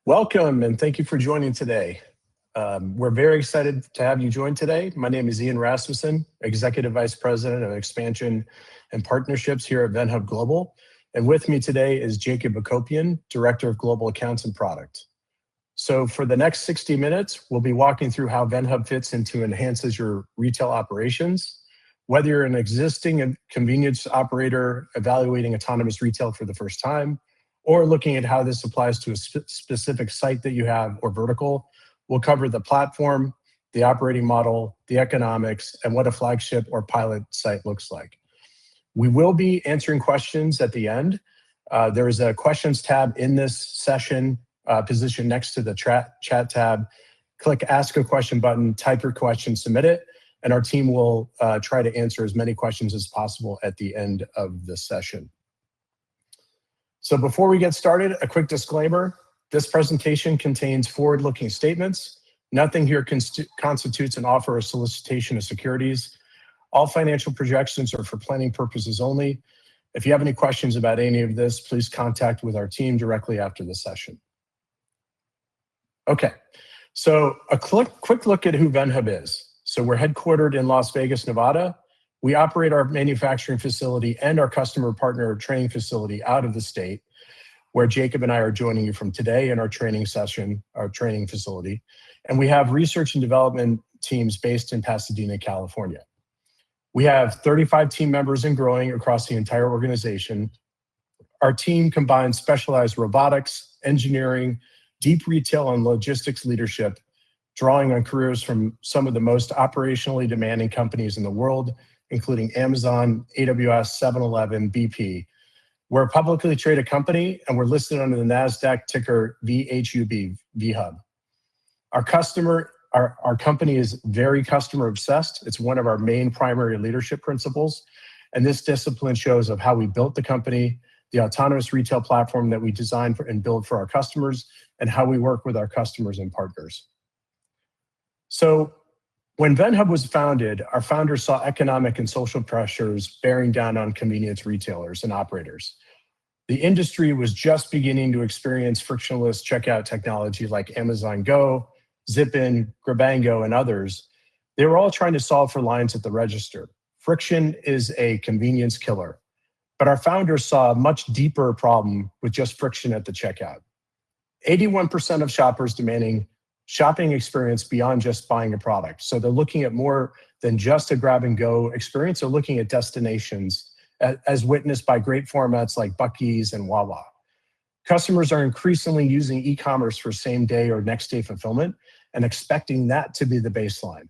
Welcome, and thank you for joining today. We're very excited to have you join today. My name is Ian Rasmussen, Executive Vice President of Expansion and Partnerships here at VenHub Global. And with me today is Jacob Akopian, Director of Global Accounts and Product. So for the next 60 minutes, we'll be walking through how VenHub fits into enhances your retail operations. Whether you're an existing convenience operator evaluating autonomous retail for the first time, or looking at how this applies to a specific site that you have or vertical, we'll cover the platform, the operating model, the economics, and what a flagship or pilot site looks like. We will be answering questions at the end. There is a questions tab in this session positioned next to the chat tab. Click Ask a Question button, type your question, submit it, and our team will try to answer as many questions as possible at the end of the session. So before we get started, a quick disclaimer. This presentation contains forward-looking statements. Nothing here constitutes an offer or solicitation of securities. All financial projections are for planning purposes only. If you have any questions about any of this, please contact with our team directly after the session. Okay, so a quick look at who VenHub is. So we're headquartered in Las Vegas, Nevada. We operate our manufacturing facility and our customer partner training facility out of the state, where Jacob and I are joining you from today in our training session, our training facility. And we have research and development teams based in Pasadena, California. We have 35 team members and growing across the entire organization. Our team combines specialized robotics, engineering, deep retail and logistics leadership, drawing on careers from some of the most operationally demanding companies in the world, including Amazon, AWS, 7-Eleven, BP. We're a publicly traded company, and we're listed under the NASDAQ ticker VHUB, VHub. Our company is very customer obsessed. It's one of our main primary leadership principles. And this discipline shows of how we built the company, the autonomous retail platform that we designed and build for our customers, and how we work with our customers and partners. So when VenHub was founded, our founders saw economic and social pressures bearing down on convenience retailers and operators. The industry was just beginning to experience frictionless checkout technology like Amazon Go, Zip-In, Grabango, and others. They were all trying to solve for lines at the register. Friction is a convenience killer. But our founders saw a much deeper problem with just friction at the checkout. 81% of shoppers demanding shopping experience beyond just buying a product. So they're looking at more than just a grab and go experience. They're looking at destinations as witnessed by great formats like Buc-ee's and Wawa. Customers are increasingly using e-commerce for same day or next day fulfillment and expecting that to be the baseline.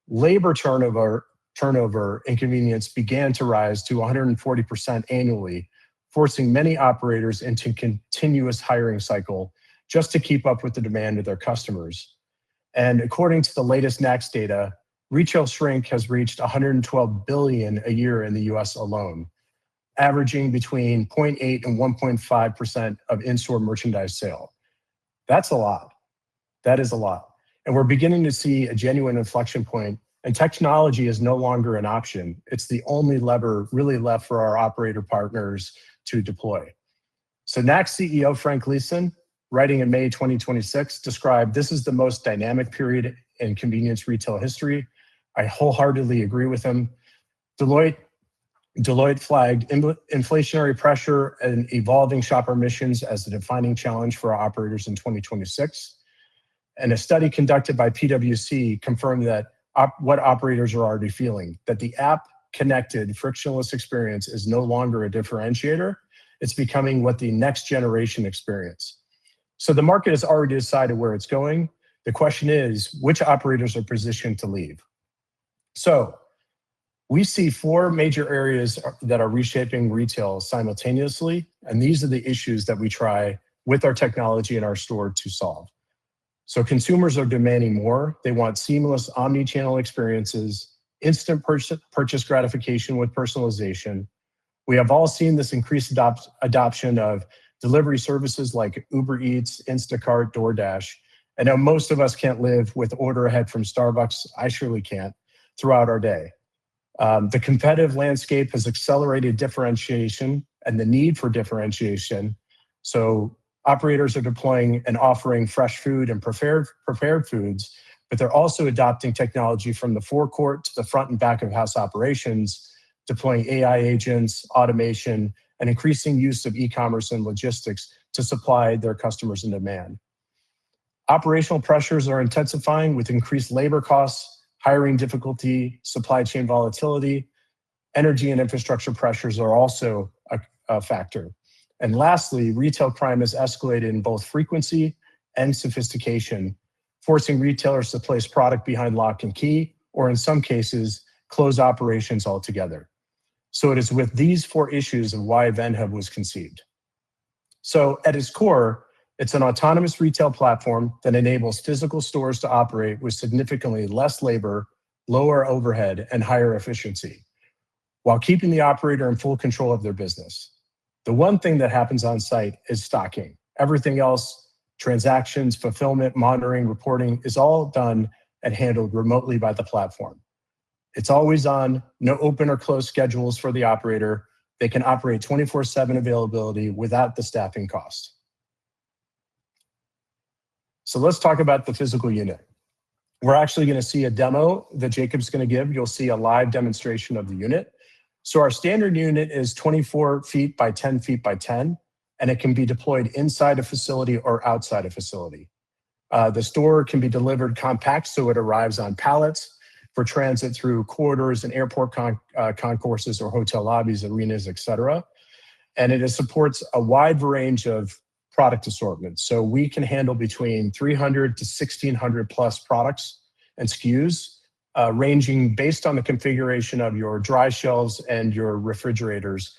Labor turnover and convenience began to rise to 140% annually, forcing many operators into continuous hiring cycle just to keep up with the demand of their customers. And according to the latest NACS data, retail shrink has reached $112 billion a year in the US alone, averaging between 0.8 and 1.5% of in-store merchandise sale. That's a lot. That is a lot. And we're beginning to see a genuine inflection point, and technology is no longer an option. It's the only lever really left for our operator partners to deploy. So NACS CEO Frank Leeson, writing in May 2026, described this is the most dynamic period in convenience retail history. I wholeheartedly agree with him. Deloitte flagged inflationary pressure and evolving shopper missions as a defining challenge for our operators in 2026. And a study conducted by PwC confirmed that what operators are already feeling, that the app-connected frictionless experience is no longer a differentiator. It's becoming what the next generation experience. So the market has already decided where it's going. The question is, which operators are positioned to lead? So we see four major areas that are reshaping retail simultaneously, and these are the issues that we try with our technology in our store to solve. So consumers are demanding more. They want seamless omni-channel experiences, instant purchase gratification with personalization. We have all seen this increased adoption of delivery services like Uber Eats, Instacart, DoorDash. I know most of us can't live with order ahead from Starbucks. I surely can't throughout our day. The competitive landscape has accelerated differentiation and the need for differentiation. So Operators are deploying and offering fresh food and prepared foods, but they're also adopting technology from the forecourt to the front and back of house operations, deploying AI agents, automation, and increasing use of e-commerce and logistics to supply their customers in demand. Operational pressures are intensifying with increased labor costs, hiring difficulty, supply chain volatility. Energy and infrastructure pressures are also a factor. And lastly, retail crime has escalated in both frequency and sophistication, forcing retailers to place product behind lock and key, or in some cases, close operations altogether. So it is with these four issues of why VenHub was conceived. So at its core, it's an autonomous retail platform that enables physical stores to operate with significantly less labor, lower overhead, and higher efficiency, while keeping the operator in full control of their business. The one thing that happens on site is stocking. Everything else, transactions, fulfillment, monitoring, reporting, is all done and handled remotely by the platform. It's always on, no open or closed schedules for the operator. They can operate 24/7 availability without the staffing cost. So let's talk about the physical unit. We're actually going to see a demo that Jacob's going to give. You'll see a live demonstration of the unit. So our standard unit is 24 feet by 10 feet by 10, and it can be deployed inside a facility or outside a facility. The store can be delivered compact, so it arrives on pallets for transit through corridors and airport concourses or hotel lobbies, arenas, et cetera. And it supports a wide range of product assortments. So we can handle between 300 to 1,600 plus products and SKUs, ranging based on the configuration of your dry shelves and your refrigerators.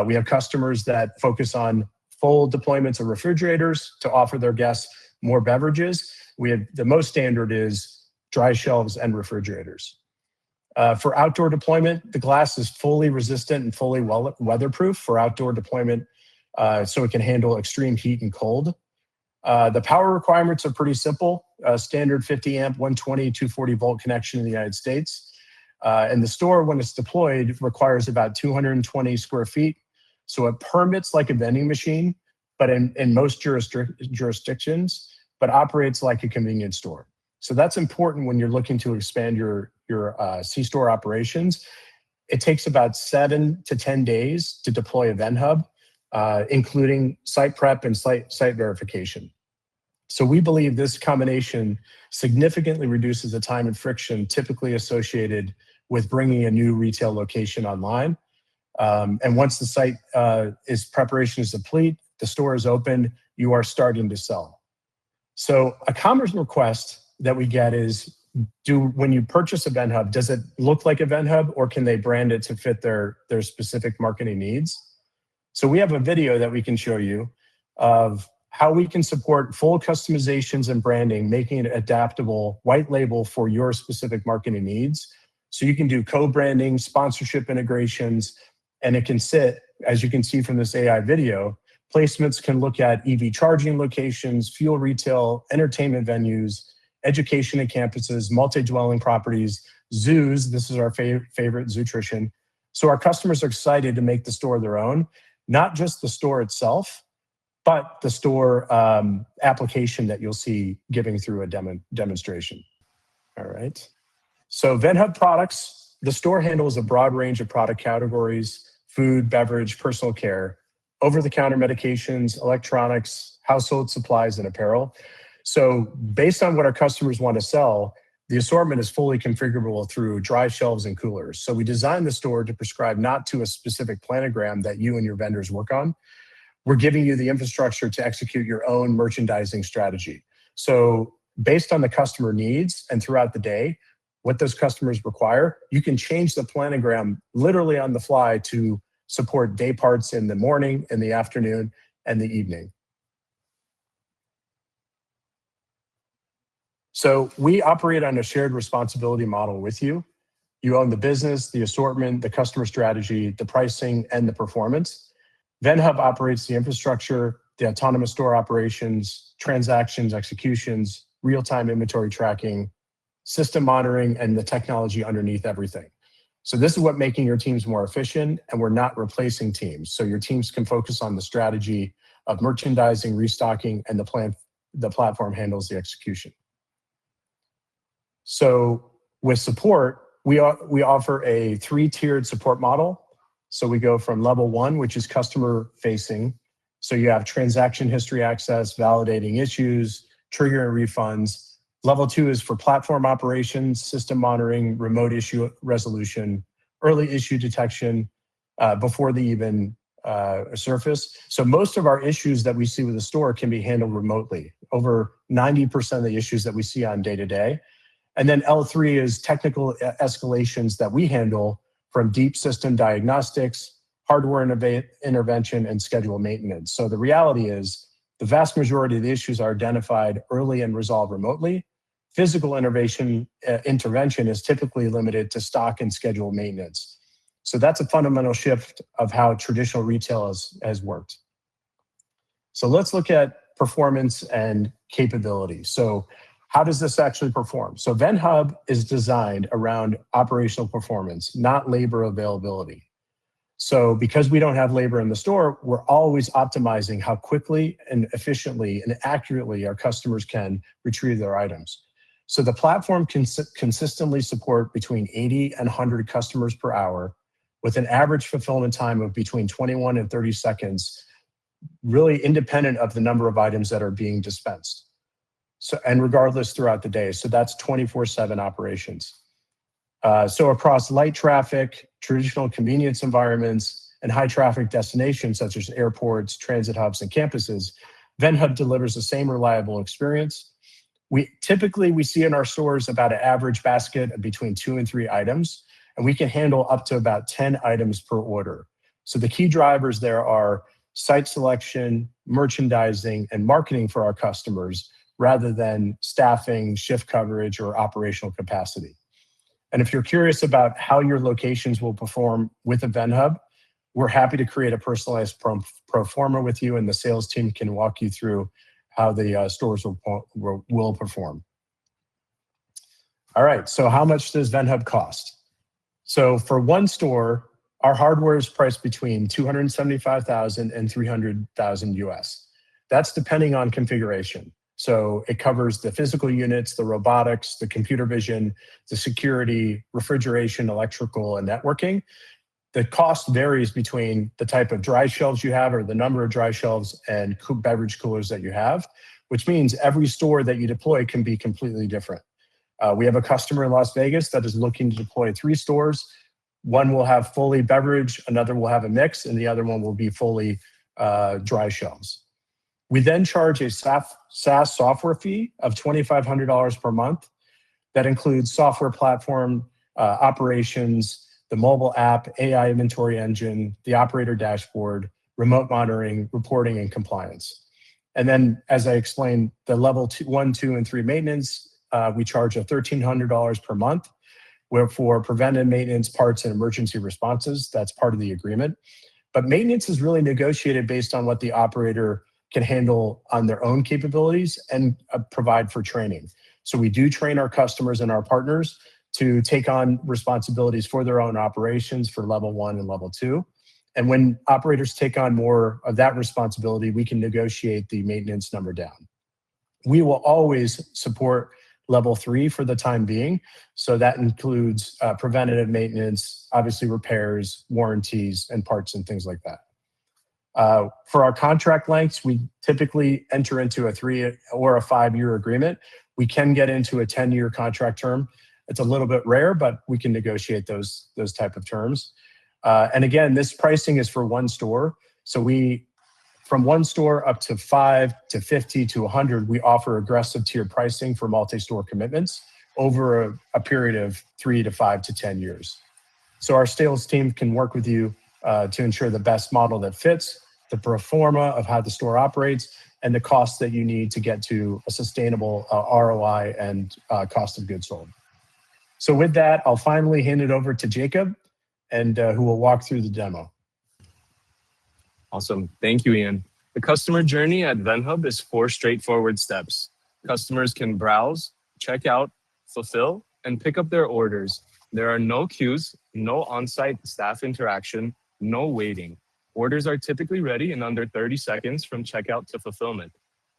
We have customers that focus on full deployments of refrigerators to offer their guests more beverages. We have the most standard is dry shelves and refrigerators. For outdoor deployment, the glass is fully resistant and fully weatherproof for outdoor deployment, so it can handle extreme heat and cold. The power requirements are pretty simple. Standard 50 amp, 120, 240 volt connection in the United States. And the store, when it's deployed, requires about 220 square feet. So it permits like a vending machine, but in most jurisdictions, but operates like a convenience store. So that's important when you're looking to expand your C-store operations. It takes about 7 to 10 days to deploy a VenHub, including site prep and site verification. So we believe this combination significantly reduces the time and friction typically associated with bringing a new retail location online. And once the site preparation is complete, the store is open, you are starting to sell. So a common request that we get is, when you purchase a VenHub, does it look like a VenHub, or can they brand it to fit their specific marketing needs? So we have a video that we can show you of how we can support full customizations and branding, making it adaptable, white label for your specific marketing needs. So you can do co-branding, sponsorship integrations, and it can sit, as you can see from this AI video, placements can look at EV charging locations, fuel retail, entertainment venues, education and campuses, multi-dwelling properties, zoos. This is our favorite, Zootrition. So our customers are excited to make the store their own, not just the store itself, but the store application that you'll see giving through a demonstration. All right. So VenHub products, the store handles a broad range of product categories: food, beverage, personal care, over-the-counter medications, electronics, household supplies, and apparel. So based on what our customers want to sell, the assortment is fully configurable through dry shelves and coolers. So we designed the store to prescribe not to a specific planogram that you and your vendors work on. We're giving you the infrastructure to execute your own merchandising strategy. So based on the customer needs and throughout the day, what those customers require, you can change the planogram literally on the fly to support day parts in the morning, in the afternoon, and the evening. So we operate on a shared responsibility model with you. You own the business, the assortment, the customer strategy, the pricing, and the performance. VenHub operates the infrastructure, the autonomous store operations, transactions, executions, real-time inventory tracking, system monitoring, and the technology underneath everything. So this is what making your teams more efficient, and we're not replacing teams. So your teams can focus on the strategy of merchandising, restocking, and the platform handles the execution. So with support, we offer a 3-tiered support model. So we go from level 1, which is customer facing. So you have transaction history access, validating issues, triggering refunds. Level 2 is for platform operations, system monitoring, remote issue resolution, early issue detection before they even surface. So most of our issues that we see with the store can be handled remotely. Over 90% of the issues that we see on day-to-day. And then L3 is technical escalations that we handle from deep system diagnostics, hardware intervention, and schedule maintenance. So the reality is the vast majority of the issues are identified early and resolved remotely. Physical intervention is typically limited to stock and schedule maintenance. So that's a fundamental shift of how traditional retail has worked. So let's look at performance and capability. So how does this actually perform? So VenHub is designed around operational performance, not labor availability. So because we don't have labor in the store, we're always optimizing how quickly and efficiently and accurately our customers can retrieve their items. So the platform can consistently support between 80 and 100 customers per hour with an average fulfillment time of between 21 and 30 seconds, really independent of the number of items that are being dispensed. So, and regardless throughout the day. So that's 24/7 operations. So across light traffic, traditional convenience environments, and high traffic destinations such as airports, transit hubs, and campuses, VenHub delivers the same reliable experience. We typically see in our stores about an average basket of between 2 and 3 items, and we can handle up to about 10 items per order. So the key drivers there are site selection, merchandising, and marketing for our customers, rather than staffing, shift coverage, or operational capacity. And if you're curious about how your locations will perform with a VenHub, we're happy to create a personalized pro forma with you, and the sales team can walk you through how the stores will perform. All right, so how much does VenHub cost? So for one store, our hardware is priced between $275,000 and $300,000 US. That's depending on configuration. So it covers the physical units, the robotics, the computer vision, the security, refrigeration, electrical, and networking. The cost varies between the type of dry shelves you have or the number of dry shelves and beverage coolers that you have, which means every store that you deploy can be completely different. We have a customer in Las Vegas that is looking to deploy 3 stores. One will have fully beverage, another will have a mix, and the other one will be fully dry shelves. We then charge a SaaS software fee of $2,500 per month. That includes software platform, operations, the mobile app, AI inventory engine, the operator dashboard, remote monitoring, reporting, and compliance. And then, as I explained, the level 1, 2, and 3 maintenance, we charge $1,300 per month, where for preventive maintenance, parts, and emergency responses, that's part of the agreement. But maintenance is really negotiated based on what the operator can handle on their own capabilities and provide for training. So we do train our customers and our partners to take on responsibilities for their own operations for level 1 and level 2. And when operators take on more of that responsibility, we can negotiate the maintenance number down. We will always support level 3 for the time being. So that includes preventative maintenance, obviously repairs, warranties, and parts and things like that. For our contract lengths, we typically enter into a 3 or a 5-year agreement. We can get into a 10-year contract term. It's a little bit rare, but we can negotiate those type of terms. And again, this pricing is for one store. So from one store up to 5 to 50 to 100, we offer aggressive tiered pricing for multi-store commitments over a period of 3 to 5 to 10 years. So our sales team can work with you to ensure the best model that fits, the pro forma of how the store operates, and the cost that you need to get to a sustainable ROI and cost of goods sold. So with that, I'll finally hand it over to Jacob, and who will walk through the demo. Awesome. Thank you, Ian. The customer journey at VenHub is 4 straightforward steps. Customers can browse, check out, fulfill, and pick up their orders. There are no queues, no on-site staff interaction, no waiting. Orders are typically ready in under 30 seconds from checkout to fulfillment.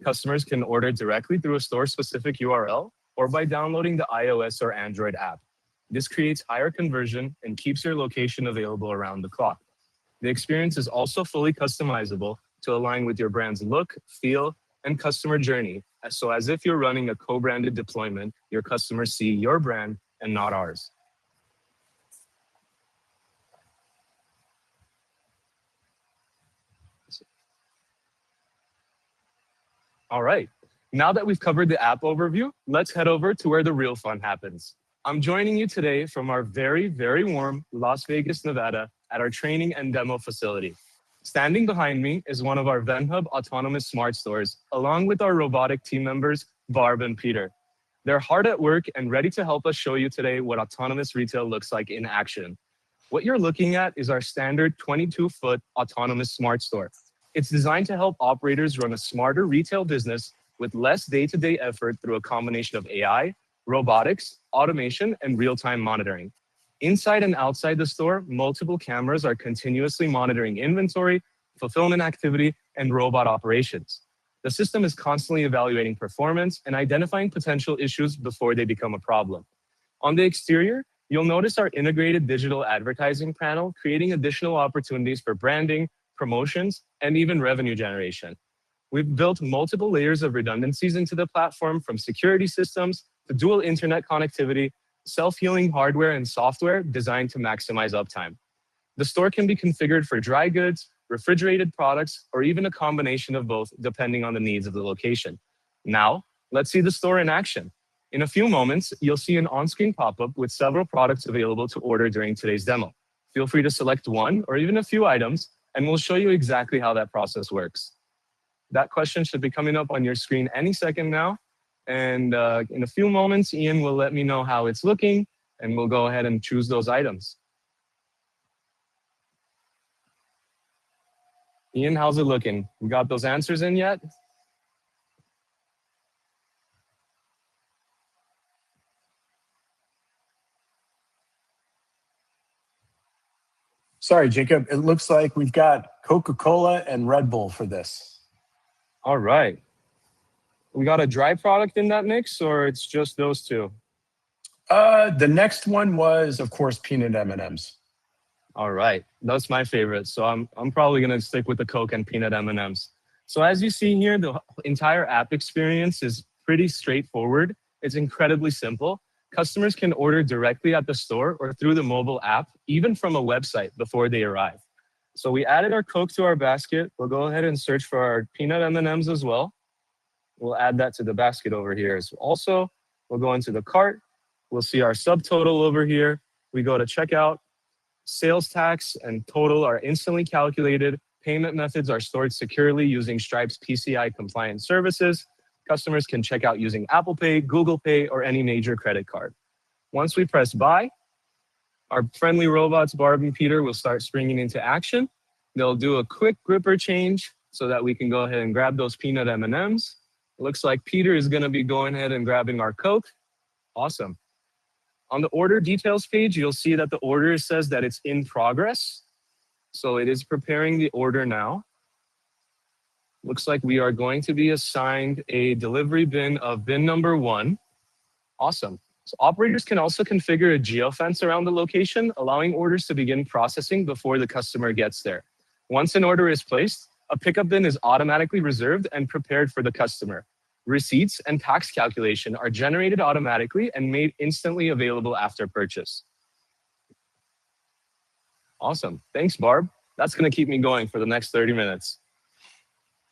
Customers can order directly through a store-specific URL or by downloading the iOS or Android app. This creates higher conversion and keeps your location available around the clock. The experience is also fully customizable to align with your brand's look, feel, and customer journey. So as if you're running a co-branded deployment, your customers see your brand and not ours. All right, now that we've covered the app overview, let's head over to where the real fun happens. I'm joining you today from our very, very warm Las Vegas, Nevada at our training and demo facility. Standing behind me is one of our VenHub autonomous smart stores, along with our robotic team members, Barb and Peter. They're hard at work and ready to help us show you today what autonomous retail looks like in action. What you're looking at is our standard 22-foot autonomous smart store. It's designed to help operators run a smarter retail business with less day-to-day effort through a combination of AI, robotics, automation, and real-time monitoring. Inside and outside the store, multiple cameras are continuously monitoring inventory, fulfillment activity, and robot operations. The system is constantly evaluating performance and identifying potential issues before they become a problem. On the exterior, you'll notice our integrated digital advertising panel, creating additional opportunities for branding, promotions, and even revenue generation. We've built multiple layers of redundancies into the platform, from security systems to dual internet connectivity, self-healing hardware and software designed to maximize uptime. The store can be configured for dry goods, refrigerated products, or even a combination of both, depending on the needs of the location. Now, let's see the store in action. In a few moments, you'll see an on-screen pop-up with several products available to order during today's demo. Feel free to select one or even a few items, and we'll show you exactly how that process works. That question should be coming up on your screen any second now. And in a few moments, Ian will let me know how it's looking, and we'll go ahead and choose those items. Ian, how's it looking? You got those answers in yet? Sorry, Jacob. It looks like we've got Coca-Cola and Red Bull for this. All right. We got a dry product in that mix, or it's just those two? The next one was, of course, peanut M&Ms. All right, that's my favorite. So I'm probably gonna stick with the Coke and peanut M&Ms. So as you see here, the entire app experience is pretty straightforward. It's incredibly simple. Customers can order directly at the store or through the mobile app, even from a website before they arrive. So we added our Coke to our basket. We'll go ahead and search for our peanut M&Ms as well. We'll add that to the basket over here. So also, we'll go into the cart. We'll see our subtotal over here. We go to checkout. Sales tax and total are instantly calculated. Payment methods are stored securely using Stripe's PCI compliant services. Customers can check out using Apple Pay, Google Pay, or any major credit card. Once we press buy, our friendly robots, Barb and Peter, will start springing into action. They'll do a quick gripper change so that we can go ahead and grab those peanut M&Ms. Looks like Peter is gonna be going ahead and grabbing our Coke. Awesome. On the order details page, you'll see that the order says that it's in progress. So it is preparing the order now. Looks like we are going to be assigned a delivery bin of bin number 1. Awesome. So operators can also configure a geofence around the location, allowing orders to begin processing before the customer gets there. Once an order is placed, a pickup bin is automatically reserved and prepared for the customer. Receipts and tax calculation are generated automatically and made instantly available after purchase. Awesome. Thanks, Barb. That's going to keep me going for the next 30 minutes.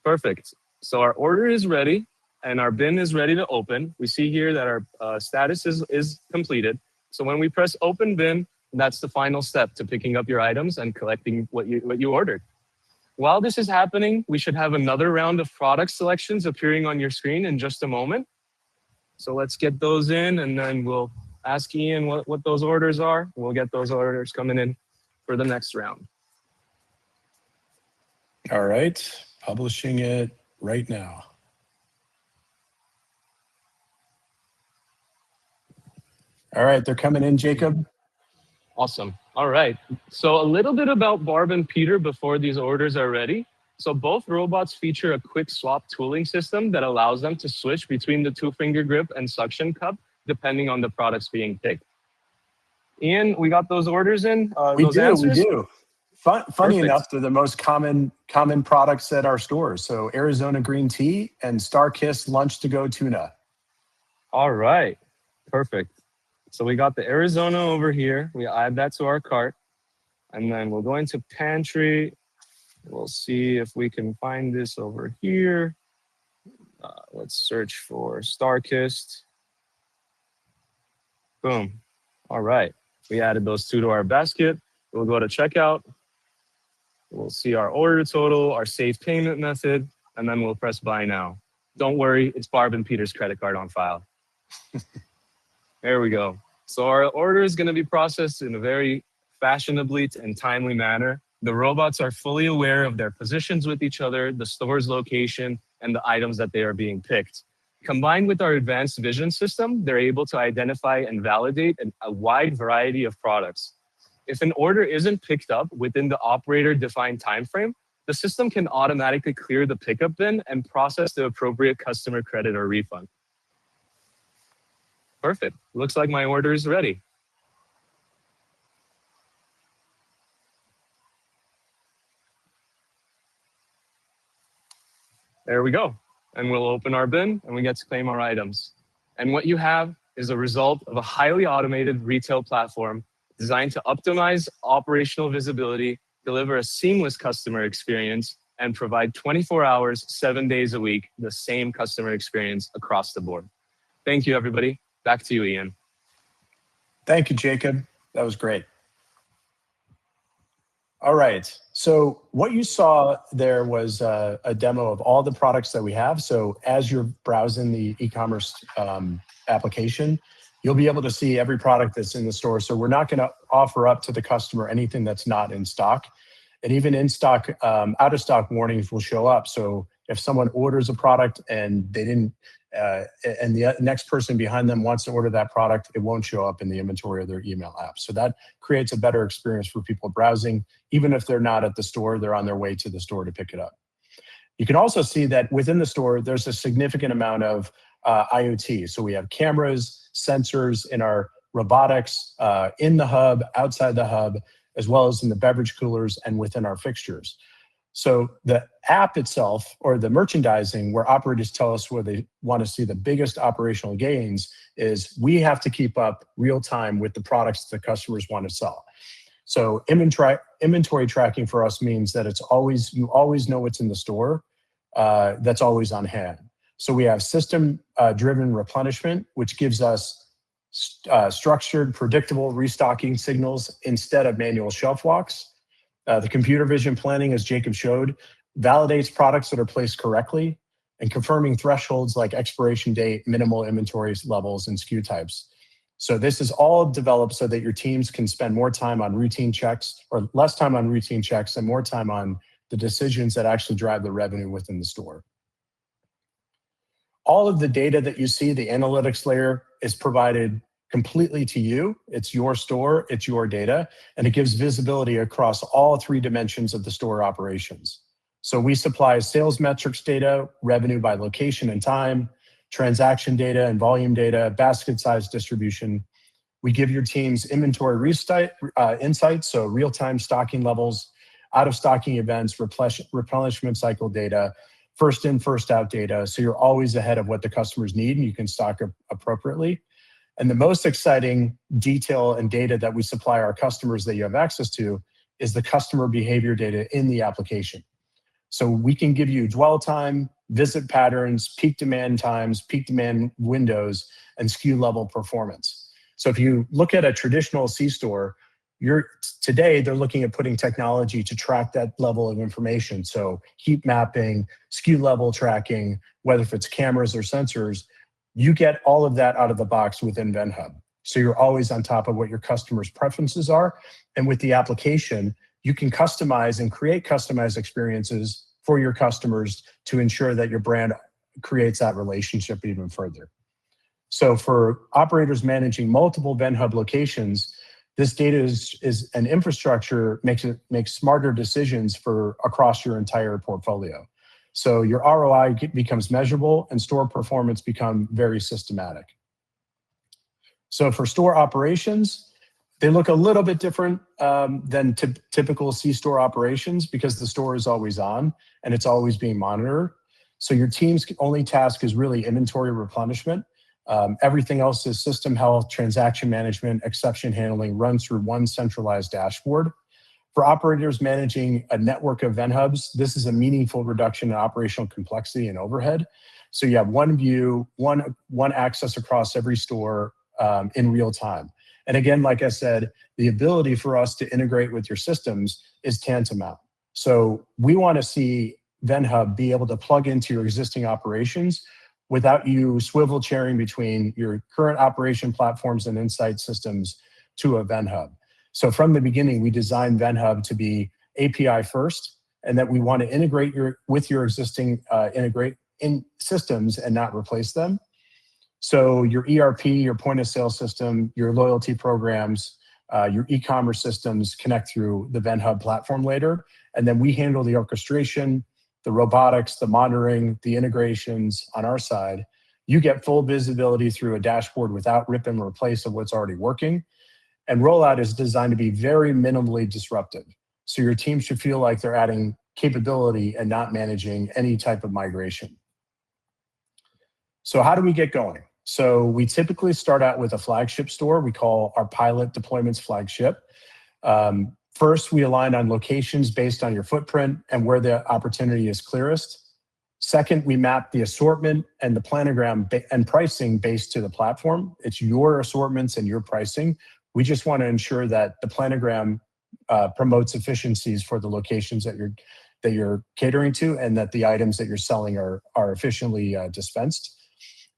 Perfect. So our order is ready and our bin is ready to open. We see here that our status is completed. So when we press open bin, that's the final step to picking up your items and collecting what you ordered. While this is happening, we should have another round of product selections appearing on your screen in just a moment. So let's get those in, and then we'll ask Ian what those orders are. We'll get those orders coming in for the next round. All right, publishing it right now. All right, they're coming in, Jacob. Awesome. All right. So a little bit about Barb and Peter before these orders are ready. So both robots feature a quick swap tooling system that allows them to switch between the 2-finger grip and suction cup, depending on the products being picked. Ian, we got those orders in, We those do, we answers? do. Funny Perfect. enough, they're the most common products at our stores. So Arizona green tea and Star Kiss lunch to go tuna. All right. Perfect. So we got the Arizona over here. We add that to our cart. And then we'll go into pantry. We'll see if we can find this over here. Let's search for Starkist. Boom. All right. We added those two to our basket. We'll go to checkout. We'll see our order total, our safe payment method, and then we'll press buy now. Don't worry, it's Barb and Peter's credit card on file. There we go. So our order is going to be processed in a very fashionably and timely manner. The robots are fully aware of their positions with each other, the store's location, and the items that they are being picked. Combined with our advanced vision system, they're able to identify and validate a wide variety of products. If an order isn't picked up within the operator-defined timeframe, the system can automatically clear the pickup bin and process the appropriate customer credit or refund. Perfect. Looks like my order is ready. There we go. And we'll open our bin and we get to claim our items. And what you have is a result of a highly automated retail platform designed to optimize operational visibility, deliver a seamless customer experience, and provide 24 hours, 7 days a week, the same customer experience across the board. Thank you, everybody. Back to you, Ian. Thank you, Jacob. That was great. All right. So what you saw there was a demo of all the products that we have. So as you're browsing the e-commerce application, you'll be able to see every product that's in the store. So we're not going to offer up to the customer anything that's not in stock. And even in stock, out of stock warnings will show up. So if someone orders a product and they didn't, and the next person behind them wants to order that product, it won't show up in the inventory of their email app. So that creates a better experience for people browsing. Even if they're not at the store, they're on their way to the store to pick it up. You can also see that within the store, there's a significant amount of IoT. So we have cameras, sensors in our robotics, in the hub, outside the hub, as well as in the beverage coolers and within our fixtures. So the app itself, or the merchandising, where operators tell us where they want to see the biggest operational gains, is we have to keep up real time with the products the customers want to sell. So inventory tracking for us means that you always know what's in the store. That's always on hand. So we have system driven replenishment, which gives us structured, predictable restocking signals instead of manual shelf walks. The computer vision planning, as Jacob showed, validates products that are placed correctly and confirming thresholds like expiration date, minimal inventory levels, and SKU types. So this is all developed so that your teams can spend more time on routine checks, or less time on routine checks and more time on the decisions that actually drive the revenue within the store. All of the data that you see, the analytics layer, is provided completely to you. It's your store, it's your data, and it gives visibility across all 3 dimensions of the store operations. So we supply sales metrics data, revenue by location and time, transaction data and volume data, basket size distribution. We give your teams inventory insights, so real-time stocking levels, out-of-stocking events, replenishment cycle data, first in, first out data, so you're always ahead of what the customers need and you can stock appropriately. And the most exciting detail and data that we supply our customers that you have access to is the customer behavior data in the application. So we can give you dwell time, visit patterns, peak demand times, peak demand windows, and SKU level performance. So if you look at a traditional C-store, today they're looking at putting technology to track that level of information. So heat mapping, SKU level tracking, whether if it's cameras or sensors, you get all of that out of the box within VenHub. So you're always on top of what your customers' preferences are. And with the application, you can customize and create customized experiences for your customers to ensure that your brand creates that relationship even further. So for operators managing multiple VenHub locations, This data is an infrastructure makes smarter decisions for across your entire portfolio. So your ROI becomes measurable and store performance become very systematic. So for store operations, they look a little bit different than typical C-store operations because the store is always on and it's always being monitored. So your team's only task is really inventory replenishment. Everything else is system health, transaction management, exception handling, runs through one centralized dashboard. For operators managing a network of VenHubs, this is a meaningful reduction in operational complexity and overhead. So you have one view, one access across every store in real time. And again, like I said, the ability for us to integrate with your systems is tantamount. So we want to see VenHub be able to plug into your existing operations without you swivel chairing between your current operation platforms and insight systems to a VenHub. So from the beginning, we designed VenHub to be API first, and that we want to integrate with your existing systems and not replace them. So your ERP, your point of sale system, your loyalty programs, your e-commerce systems connect through the VenHub platform later. And then we handle the orchestration, the robotics, the monitoring, the integrations on our side. You get full visibility through a dashboard without rip and replace of what's already working. And rollout is designed to be very minimally disruptive. So your team should feel like they're adding capability and not managing any type of migration. So how do we get going? So we typically start out with a flagship store. We call our pilot deployments flagship. First, we align on locations based on your footprint and where the opportunity is clearest. Second, we map the assortment and the planogram and pricing based to the platform. It's your assortments and your pricing. We just want to ensure that the planogram promotes efficiencies for the locations that you're catering to, and that the items that you're selling are efficiently dispensed.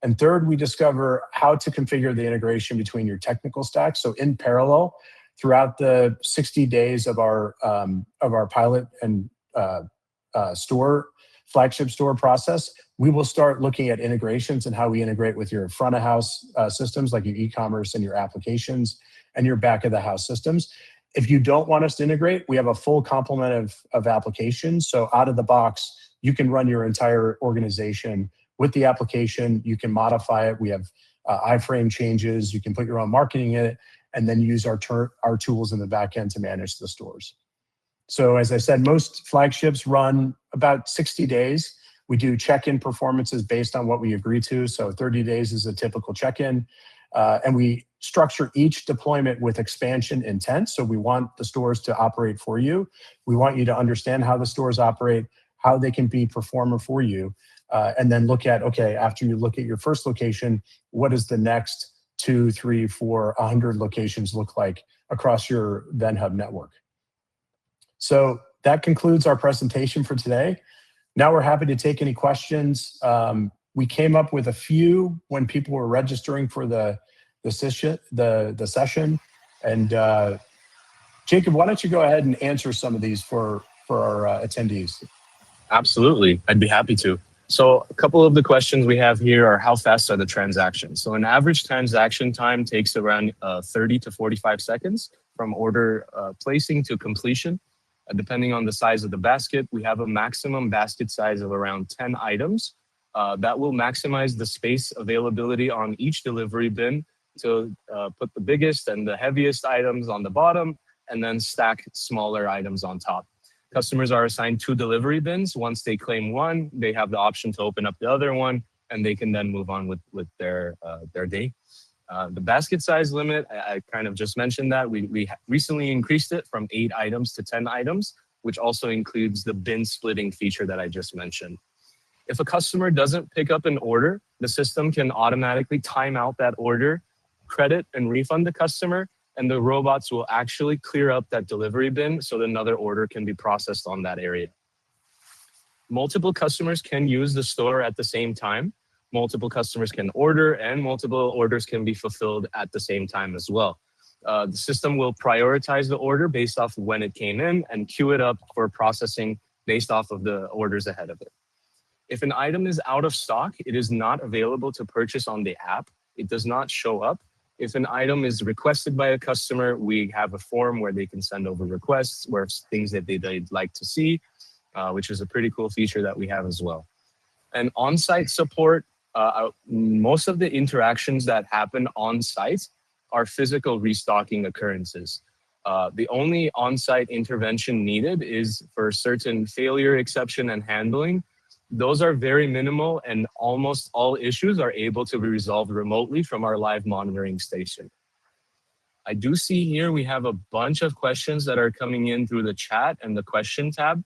And third, we discover how to configure the integration between your technical stacks. So in parallel, throughout the 60 days of our pilot and flagship store process, we will start looking at integrations and how we integrate with your front of house systems like your e-commerce and your applications and your back of the house systems. If you don't want us to integrate, we have a full complement of applications. So out of the box, you can run your entire organization with the application. You can modify it. We have iframe changes. You can put your own marketing in it, and then use our tools in the back end to manage the stores. So as I said, most flagships run about 60 days. We do check-in performances based on what we agree to. So 30 days is a typical check-in. And we structure each deployment with expansion intent. So we want the stores to operate for you. We want you to understand how the stores operate, how they can be performer for you. And then look at, okay, after you look at your first location, what does the next 2, 3, 4, 100 locations look like across your VenHub network? So that concludes our presentation for today. Now we're happy to take any questions. We came up with a few when people were registering for the session. And Jacob, why don't you go ahead and answer some of these for our attendees? Absolutely, I'd be happy to. So a couple of the questions we have here are, how fast are the transactions? So an average transaction time takes around 30 to 45 seconds from order placing to completion. Depending on the size of the basket, we have a maximum basket size of around 10 items. That will maximize the space availability on each delivery bin to put the biggest and the heaviest items on the bottom, and then stack smaller items on top. Customers are assigned 2 delivery bins. Once they claim one, they have the option to open up the other one, and they can then move on with their day. The basket size limit, I kind of just mentioned that. We recently increased it from 8 items to 10 items, which also includes the bin splitting feature that I just mentioned. If a customer doesn't pick up an order, the system can automatically time out that order, credit and refund the customer, and the robots will actually clear up that delivery bin so that another order can be processed on that area. Multiple customers can use the store at the same time. Multiple customers can order, and multiple orders can be fulfilled at the same time as well. The system will prioritize the order based off of when it came in and queue it up for processing based off of the orders ahead of it. If an item is out of stock, it is not available to purchase on the app. It does not show up. If an item is requested by a customer, we have a form where they can send over requests, where things that they'd like to see, which is a pretty cool feature that we have as well. And on-site support, most of the interactions that happen on-site are physical restocking occurrences. The only on-site intervention needed is for certain failure exception and handling. Those are very minimal, and almost all issues are able to be resolved remotely from our live monitoring station. I do see here we have a bunch of questions that are coming in through the chat and the question tab.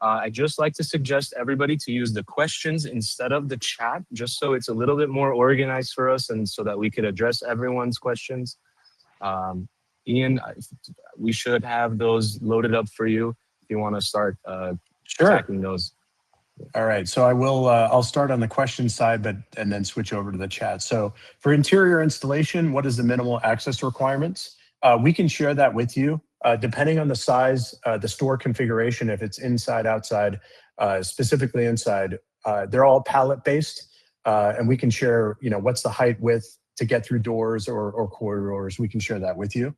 I just like to suggest everybody to use the questions instead of the chat, just so it's a little bit more organized for us and so that we could address everyone's questions. Ian, we should have those loaded up for you if you want to start tackling those. All right, so I'll start on the question side, and then switch over to the chat. So for interior installation, what is the minimal access requirements? We can share that with you. Depending on the size, the store configuration, if it's inside, outside, specifically inside, they're all pallet based, and we can share, what's the height, width to get through doors or corridors. We can share that with you.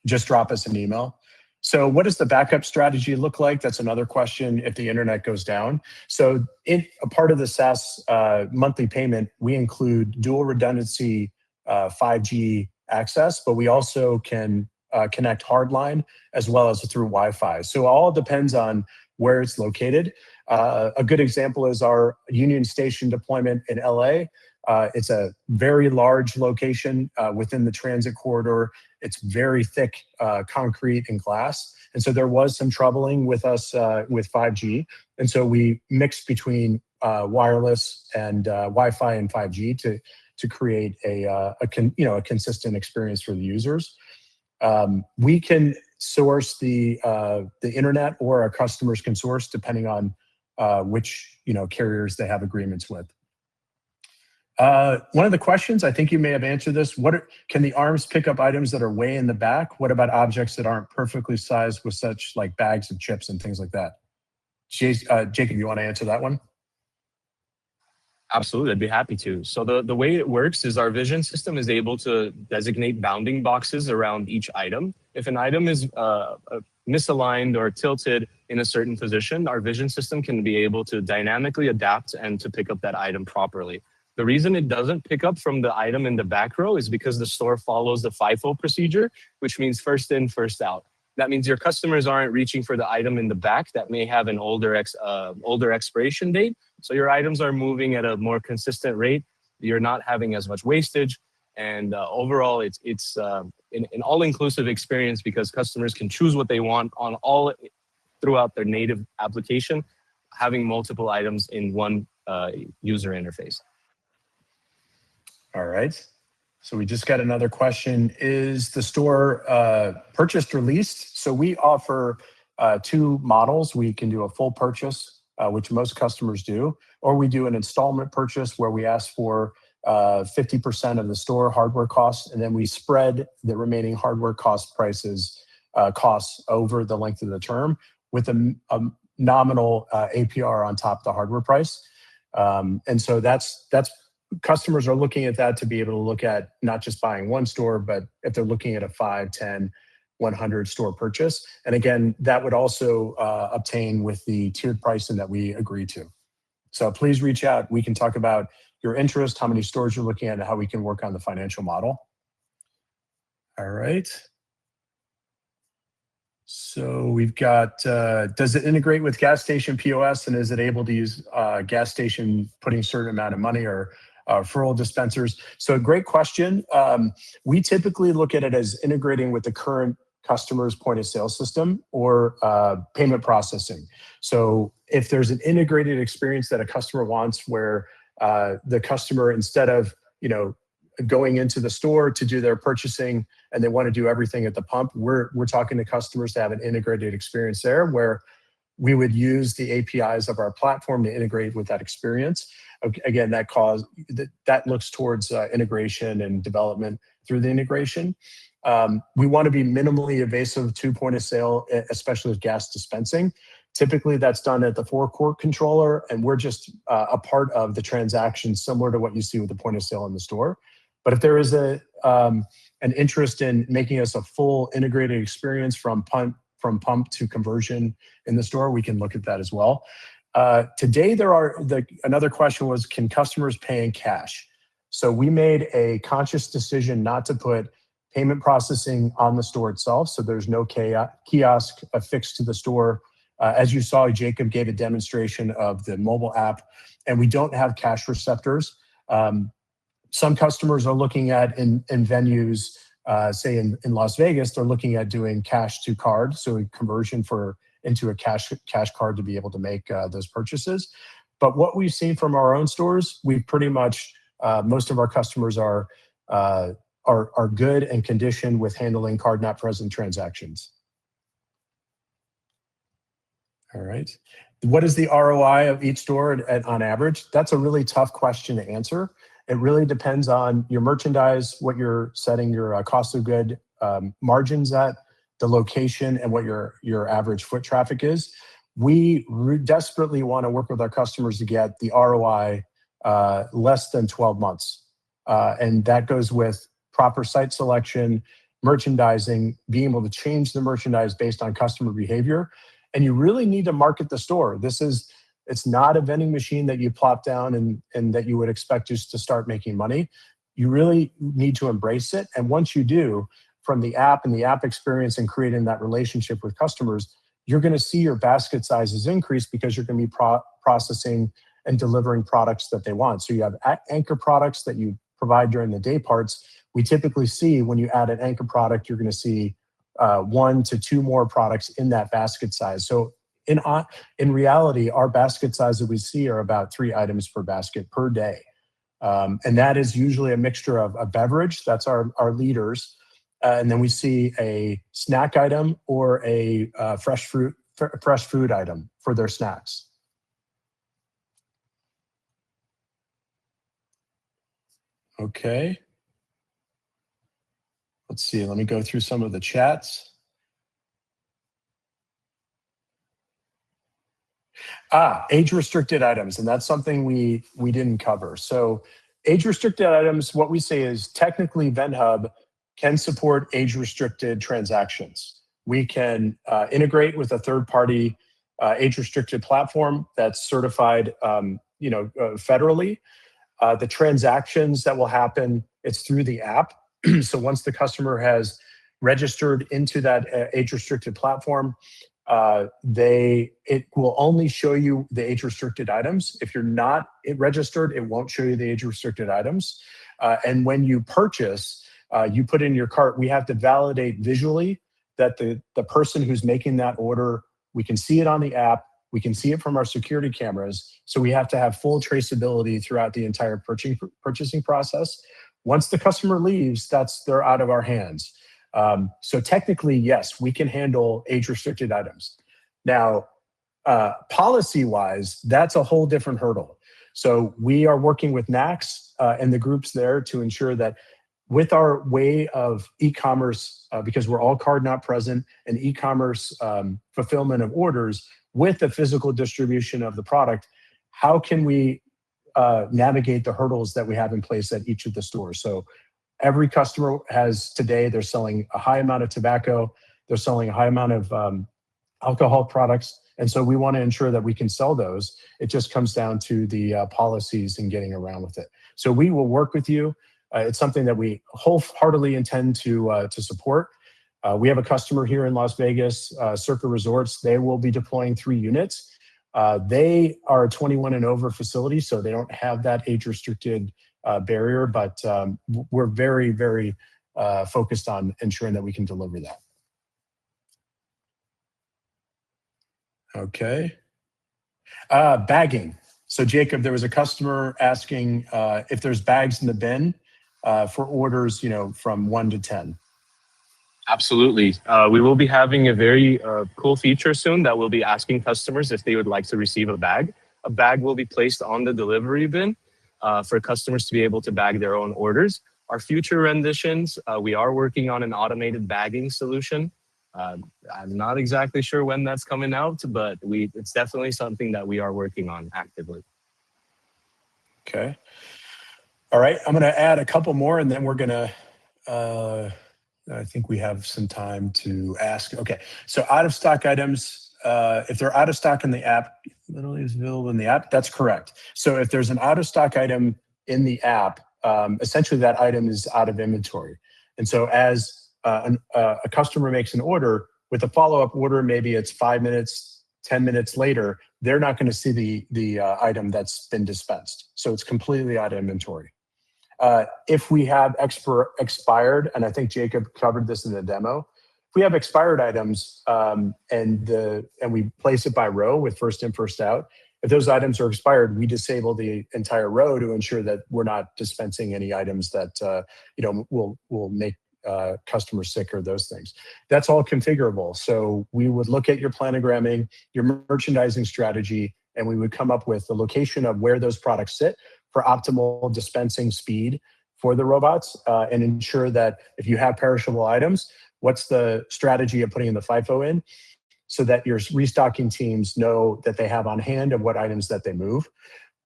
Just drop us an email. So what does the backup strategy look like? That's another question if the internet goes down. So in a part of the SaaS monthly payment, we include dual redundancy 5G access, but we also can connect hardline as well as through Wi-Fi. So all depends on where it's located. A good example is our Union Station deployment in LA. It's a very large location within the transit corridor. It's very thick concrete and glass. And so there was some troubling with us with 5G. And so we mixed between wireless and Wi-Fi and 5G to create a consistent experience for the users. We can source the internet, or our customers can source depending on which carriers they have agreements with. One of the questions, I think you may have answered this, can the arms pick up items that are way in the back? What about objects that aren't perfectly sized with such like bags of chips and things like that? Jacob, you want to answer that one? Absolutely, I'd be happy to. So the way it works is our vision system is able to designate bounding boxes around each item. If an item is misaligned or tilted in a certain position, our vision system can be able to dynamically adapt and to pick up that item properly. The reason it doesn't pick up from the item in the back row is because the store follows the FIFO procedure, which means first in, first out. That means your customers aren't reaching for the item in the back that may have an older expiration date. So your items are moving at a more consistent rate. You're not having as much wastage. And overall, it's an all-inclusive experience because customers can choose what they want on all throughout their native application, having multiple items in one user interface. All right. So we just got another question. Is the store purchased or leased? So we offer two models. We can do a full purchase, which most customers do, or we do an installment purchase where we ask for 50% of the store hardware costs, and then we spread the remaining hardware costs over the length of the term with a nominal APR on top of the hardware price. And so that's customers are looking at that to be able to look at not just buying one store, but if they're looking at a 5, 10, 100 store purchase. And again, that would also obtain with the tiered pricing that we agree to. So please reach out. We can talk about your interest, how many stores you're looking at, and how we can work on the financial model. All right. So we've got, does it integrate with gas station POS, and is it able to use gas station putting a certain amount of money or referral dispensers? So great question. We typically look at it as integrating with the current customer's point of sale system or payment processing. So if there's an integrated experience that a customer wants where the customer, instead of going into the store to do their purchasing and they want to do everything at the pump, we're talking to customers to have an integrated experience there where we would use the APIs of our platform to integrate with that experience. Again, that looks towards integration and development through the integration. We want to be minimally invasive to point of sale, especially with gas dispensing. Typically, that's done at the forecourt controller, and we're just a part of the transaction, similar to what you see with the point of sale in the store. But if there is an interest in making us a full integrated experience from pump to conversion in the store, we can look at that as well. Today, another question was, can customers pay in cash? So we made a conscious decision not to put payment processing on the store itself. So there's no kiosk affixed to the store. As you saw, Jacob gave a demonstration of the mobile app, and we don't have cash receptors. Some customers are looking at in venues, say in Las Vegas, they're looking at doing cash to card, so a conversion into a cash card to be able to make those purchases. But what we've seen from our own stores, we've pretty much most of our customers are good and conditioned with handling card not present transactions. All right. What is the ROI of each store on average? That's a really tough question to answer. It really depends on your merchandise, what you're setting your cost of good margins at, the location, and what your average foot traffic is. We desperately want to work with our customers to get the ROI less than 12 months. And that goes with proper site selection, merchandising, being able to change the merchandise based on customer behavior. And you really need to market the store. It's not a vending machine that you plop down and that you would expect just to start making money. You really need to embrace it. And once you do, from the app and the app experience and creating that relationship with customers, you're going to see your basket sizes increase because you're going to be processing and delivering products that they want. So you have anchor products that you provide during the day parts. We typically see when you add an anchor product, you're going to see 1 to 2 more products in that basket size. So in reality, our basket size that we see are about 3 items per basket per day. And that is usually a mixture of a beverage, that's our leaders, and then we see a snack item or a fresh food item for their snacks. Okay. Let's see, let me go through some of the chats. Age-restricted items, and that's something we didn't cover. So age-restricted items, what we say is technically VenHub can support age-restricted transactions. We can integrate with a third-party age-restricted platform that's certified federally. The transactions that will happen, it's through the app. So once the customer has registered into that age-restricted platform, it will only show you the age-restricted items. If you're not registered, it won't show you the age-restricted items. And when you purchase, you put in your cart, we have to validate visually that the person who's making that order, we can see it on the app, we can see it from our security cameras. So we have to have full traceability throughout the entire purchasing process. Once the customer leaves, they're out of our hands. So technically, yes, we can handle age-restricted items. Now, policy-wise, that's a whole different hurdle. So we are working with NACS and the groups there to ensure that with our way of e-commerce, because we're all card not present, and e-commerce fulfillment of orders with the physical distribution of the product, how can we navigate the hurdles that we have in place at each of the stores? So every customer they're selling a high amount of tobacco, they're selling a high amount of alcohol products, and so we want to ensure that we can sell those. It just comes down to the policies and getting around with it. So we will work with you. It's something that we wholeheartedly intend to support. We have a customer here in Las Vegas, Circa Resorts. They will be deploying 3 units. They are a 21 and over facility, so they don't have that age-restricted barrier, but we're very, very focused on ensuring that we can deliver that. Okay. Bagging. So Jacob, there was a customer asking if there's bags in the bin for orders, from 1 to 10. Absolutely. We will be having a very cool feature soon that will be asking customers if they would like to receive a bag. A bag will be placed on the delivery bin for customers to be able to bag their own orders. Our future renditions, we are working on an automated bagging solution. I'm not exactly sure when that's coming out, but it's definitely something that we are working on actively. Okay. All right, I'm going to add a couple more, and then we're going to, I think we have some time to ask. Okay, so out of stock items, if they're out of stock in the app, literally is available in the app, that's correct. So if there's an out of stock item in the app, essentially that item is out of inventory. And so as a customer makes an order, with a follow-up order, maybe it's 5 minutes, 10 minutes later, they're not going to see the item that's been dispensed. So it's completely out of inventory. If we have expired, and I think Jacob covered this in the demo, if we have expired items and we place it by row with first in, first out, if those items are expired, we disable the entire row to ensure that we're not dispensing any items that will make customers sick or those things. That's all configurable. So we would look at your planogramming, your merchandising strategy, and we would come up with the location of where those products sit for optimal dispensing speed for the robots, and ensure that if you have perishable items, what's the strategy of putting in the FIFO in so that your restocking teams know that they have on hand and what items that they move.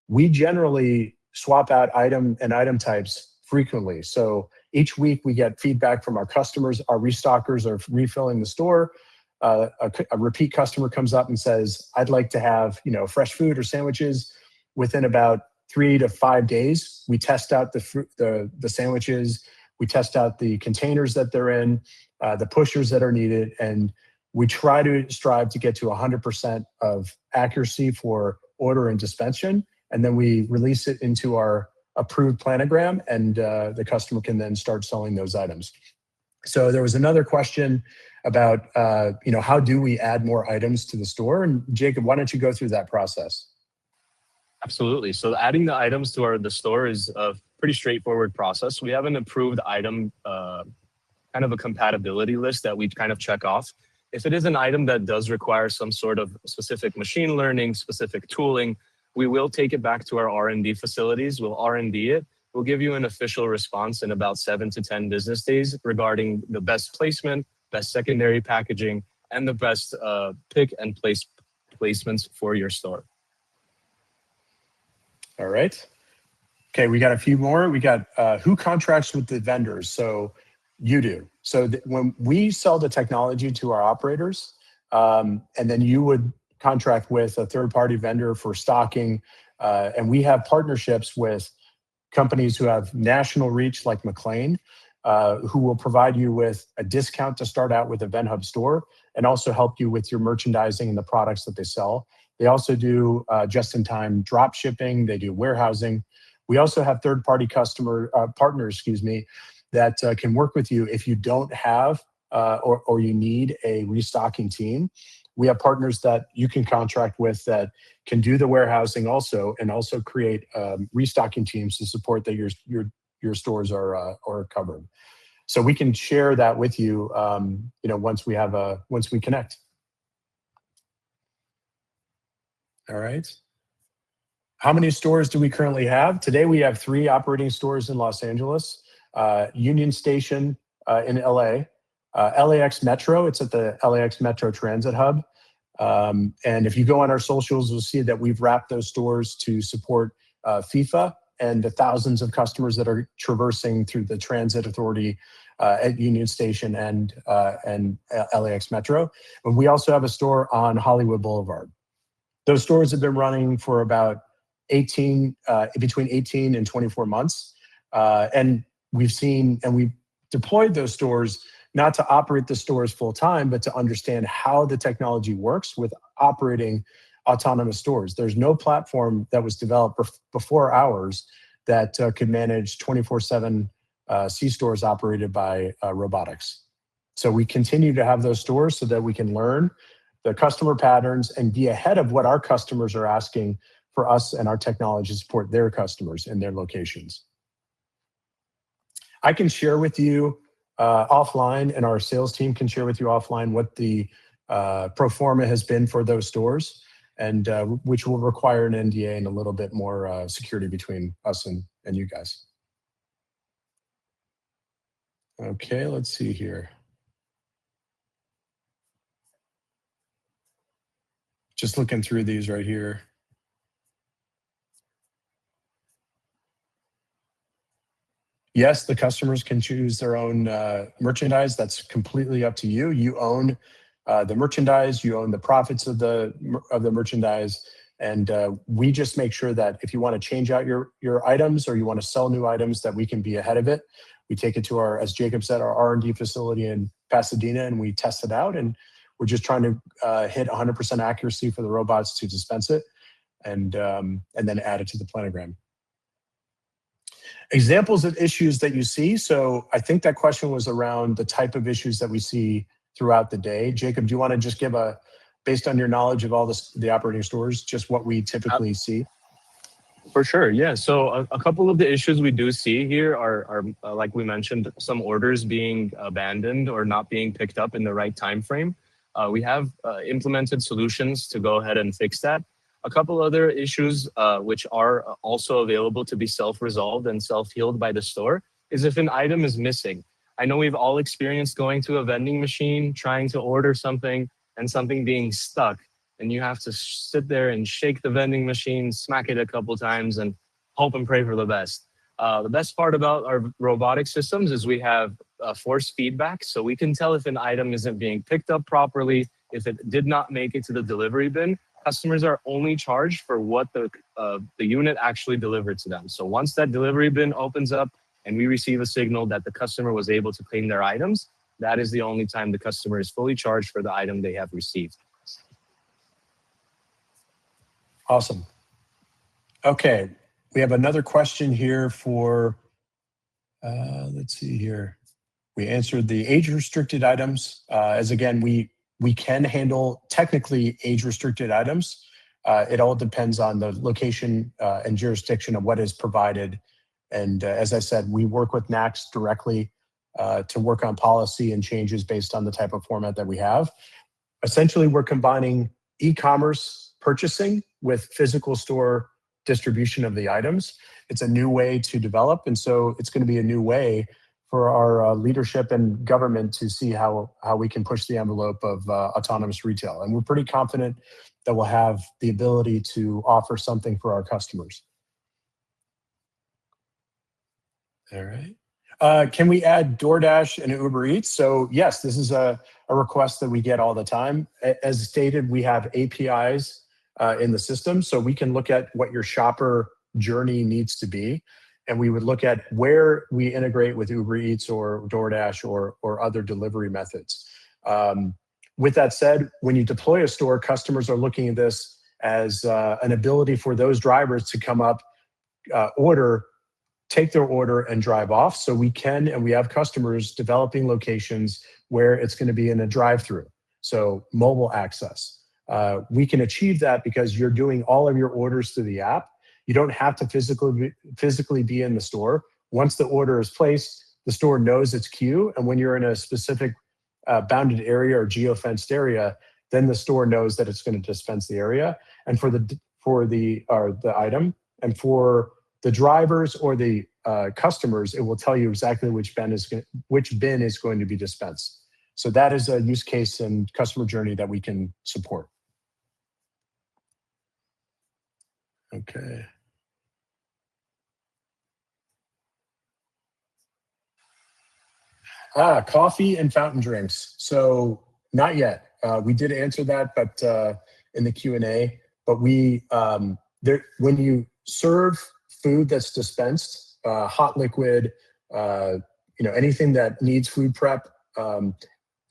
We generally swap out item types frequently. So each week we get feedback from our customers. Our restockers are refilling the store. A repeat customer comes up and says, I'd like to have fresh food or sandwiches within about 3 to 5 days. We test out the sandwiches. We test out the containers that they're in, the pushers that are needed, and we try to strive to get to 100% of accuracy for order and dispensation. And then we release it into our approved planogram, and the customer can then start selling those items. So there was another question about, how do we add more items to the store? And Jacob, why don't you go through that process? Absolutely. So adding the items to the store is a pretty straightforward process. We have an approved item, kind of a compatibility list that we kind of check off. If it is an item that does require some sort of specific machine learning, specific tooling, we will take it back to our R&D facilities. We'll R&D it. We'll give you an official response in about 7 to 10 business days regarding the best placement, best secondary packaging, and the best pick and place placements for your store. All right. Okay, we got a few more. We got who contracts with the vendors? So you do. So when we sell the technology to our operators, and then you would contract with a third-party vendor for stocking, and we have partnerships with companies who have national reach like McLean, who will provide you with a discount to start out with a VenHub store and also help you with your merchandising and the products that they sell. They also do just-in-time drop shipping. They do warehousing. We also have third-party partners, that can work with you if you don't have or you need a restocking team. We have partners that you can contract with that can do the warehousing also, and also create restocking teams to support that your stores are covered. So we can share that with you, once we connect. All right. How many stores do we currently have? Today we have 3 operating stores in Los Angeles, Union Station in LA, LAX Metro. It's at the LAX Metro Transit Hub. And if you go on our socials, you'll see that we've wrapped those stores to support FIFA and the thousands of customers that are traversing through the transit authority at Union Station and LAX Metro. And we also have a store on Hollywood Boulevard. Those stores have been running for about between 18 and 24 months. And we've deployed those stores not to operate the stores full time, but to understand how the technology works with operating autonomous stores. There's no platform that was developed before ours that could manage 24/7 C-stores operated by robotics. So we continue to have those stores so that we can learn the customer patterns and be ahead of what our customers are asking for us and our technology to support their customers in their locations. I can share with you offline, and our sales team can share with you offline what the pro forma has been for those stores, and which will require an NDA and a little bit more security between us and you guys. Okay, let's see here. Just looking through these right here. Yes, the customers can choose their own merchandise. That's completely up to you. You own the merchandise. You own the profits of the merchandise. And we just make sure that if you want to change out your items or you want to sell new items, that we can be ahead of it. We take it to our, as Jacob said, our R&D facility in Pasadena, and we test it out. And we're just trying to hit 100% accuracy for the robots to dispense it, and then add it to the planogram. Examples of issues that you see. So I think that question was around the type of issues that we see throughout the day. Jacob, do you want to just give based on your knowledge of all the operating stores, just what we typically see? For sure, yeah. So a couple of the issues we do see here are like we mentioned, some orders being abandoned or not being picked up in the right time frame. We have implemented solutions to go ahead and fix that. A couple other issues which are also available to be self-resolved and self-healed by the store is if an item is missing. I know we've all experienced going to a vending machine, trying to order something and something being stuck. And you have to sit there and shake the vending machine, smack it a couple times, and hope and pray for the best. The best part about our robotic systems is we have force feedback, so we can tell if an item isn't being picked up properly, if it did not make it to the delivery bin. Customers are only charged for what the unit actually delivered to them. So once that delivery bin opens up and we receive a signal that the customer was able to claim their items, that is the only time the customer is fully charged for the item they have received. Awesome. Okay, we have another question here for, let's see here. We answered the age-restricted items. As again, we can handle technically age-restricted items. It all depends on the location and jurisdiction of what is provided. And as I said, we work with NACS directly to work on policy and changes based on the type of format that we have. Essentially, we're combining e-commerce purchasing with physical store distribution of the items. It's a new way to develop, and so it's going to be a new way for our leadership and government to see how we can push the envelope of autonomous retail. And we're pretty confident that we'll have the ability to offer something for our customers. All right. Can we add DoorDash and Uber Eats? So yes, this is a request that we get all the time. As stated, we have APIs in the system, so we can look at what your shopper journey needs to be, and we would look at where we integrate with Uber Eats or DoorDash or other delivery methods. With that said, when you deploy a store, customers are looking at this as an ability for those drivers to come up, take their order and drive off. So we can, and we have customers developing locations where it's going to be in a drive-through, so mobile access. We can achieve that because you're doing all of your orders through the app. You don't have to physically be in the store. Once the order is placed, the store knows its queue, and when you're in a specific bounded area or geo-fenced area, then the store knows that it's going to dispense the area. And for the item, and for the drivers or the customers, it will tell you exactly which bin is going to be dispensed. So that is a use case and customer journey that we can support. Okay. Coffee and fountain drinks. So not yet. We did answer that, but in the Q&A. But when you serve food that's dispensed, hot liquid, anything that needs food prep,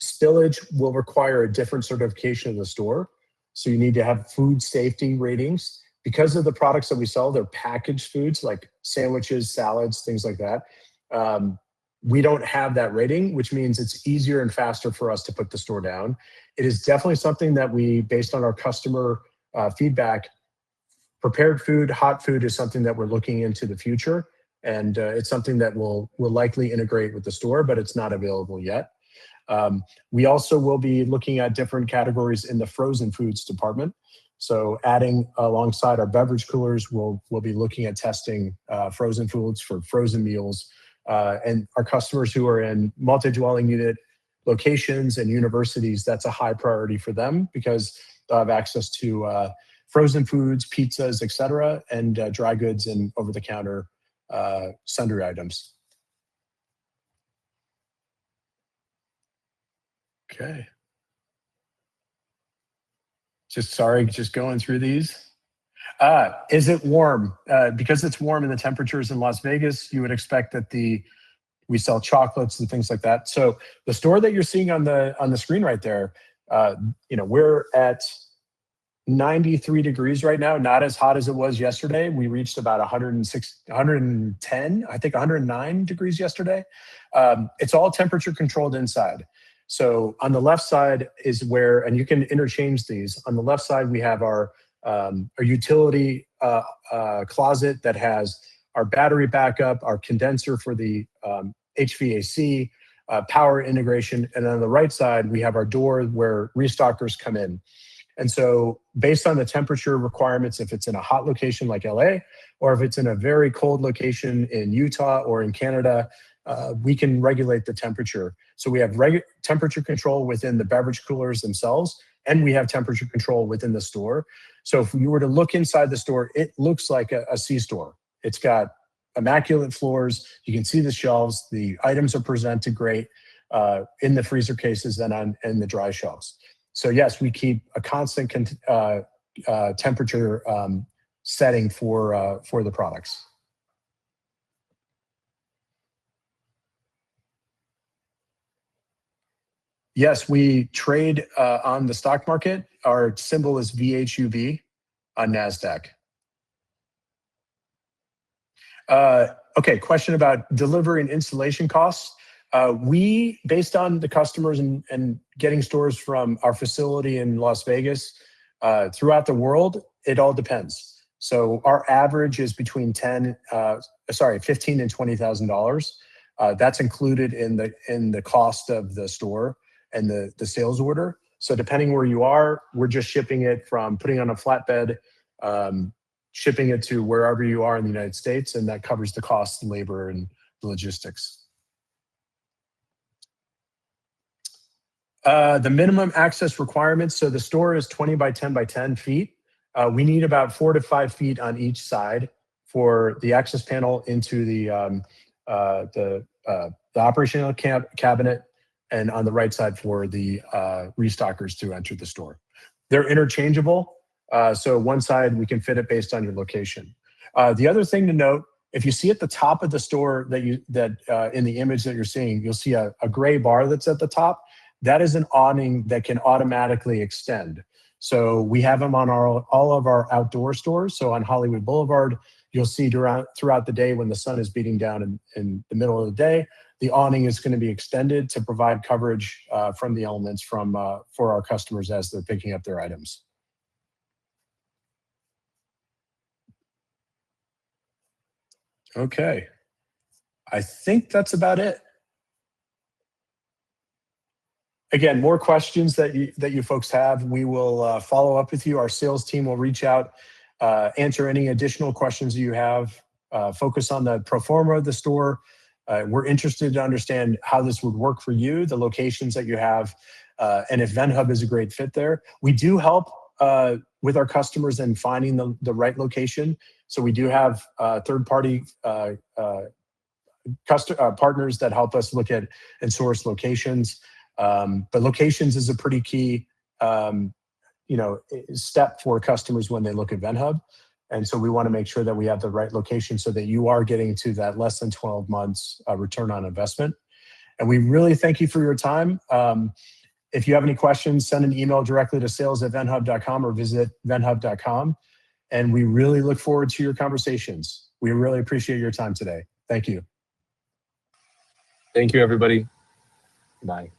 spillage will require a different certification of the store. So you need to have food safety ratings. Because of the products that we sell, they're packaged foods like sandwiches, salads, things like that. We don't have that rating, which means it's easier and faster for us to put the store down. It is definitely something that we, based on our customer feedback, prepared food, hot food is something that we're looking into the future. And it's something that will likely integrate with the store, but it's not available yet. We also will be looking at different categories in the frozen foods department. So adding alongside our beverage coolers, we'll be looking at testing frozen foods for frozen meals. And our customers who are in multi-dwelling unit locations and universities, that's a high priority for them because they'll have access to frozen foods, pizzas, et cetera, and dry goods and over-the-counter sundry items. Okay. Just going through these. Is it warm? Because it's warm and the temperatures in Las Vegas, you would expect that we sell chocolates and things like that. So the store that you're seeing on the screen right there, we're at 93 degrees right now, not as hot as it was yesterday. We reached about 106, 110, I think 109 degrees yesterday. It's all temperature controlled inside. So on the left side is where, and you can interchange these. On the left side, we have our utility closet that has our battery backup, our condenser for the HVAC, power integration. And on the right side, we have our door where restockers come in. And so based on the temperature requirements, if it's in a hot location like LA, or if it's in a very cold location in Utah or in Canada, we can regulate the temperature. So we have temperature control within the beverage coolers themselves, and we have temperature control within the store. So if you were to look inside the store, it looks like a C-store. It's got immaculate floors. You can see the shelves. The items are presented great in the freezer cases and in the dry shelves. So yes, we keep a constant temperature setting for the products. Yes, we trade on the stock market. Our symbol is VHUB on NASDAQ. Okay, question about delivery and installation costs. We, based on the customers and getting stores from our facility in Las Vegas throughout the world, it all depends. So our average is between $15,000 and $20,000. That's included in the cost of the store and the sales order. So depending where you are, we're just shipping it from putting on a flatbed, shipping it to wherever you are in the United States, and that covers the cost, labor, and logistics. The minimum access requirements. So the store is 20 by 10 by 10 feet. We need about 4 to 5 feet on each side for the access panel into the operational cabinet, and on the right side for the restockers to enter the store. They're interchangeable. So one side we can fit it based on your location. The other thing to note, if you see at the top of the store that in the image that you're seeing, you'll see a gray bar that's at the top. That is an awning that can automatically extend. So we have them on all of our outdoor stores. So on Hollywood Boulevard, you'll see throughout the day when the sun is beating down in the middle of the day, the awning is going to be extended to provide coverage from the elements for our customers as they're picking up their items. Okay, I think that's about it. Again, more questions that you folks have, we will follow up with you. Our sales team will reach out, answer any additional questions you have, focus on the pro forma of the store. We're interested to understand how this would work for you, the locations that you have, and if VenHub is a great fit there. We do help with our customers in finding the right location. So we do have third-party partners that help us look at and source locations. But locations is a pretty key step for customers when they look at VenHub. And so we want to make sure that we have the right location so that you are getting to that less than 12 months return on investment. And we really thank you for your time. If you have any questions, send an email directly to sales@venhub.com or visit venhub.com. And we really look forward to your conversations. We really appreciate your time today. Thank you. Thank you, everybody. Bye.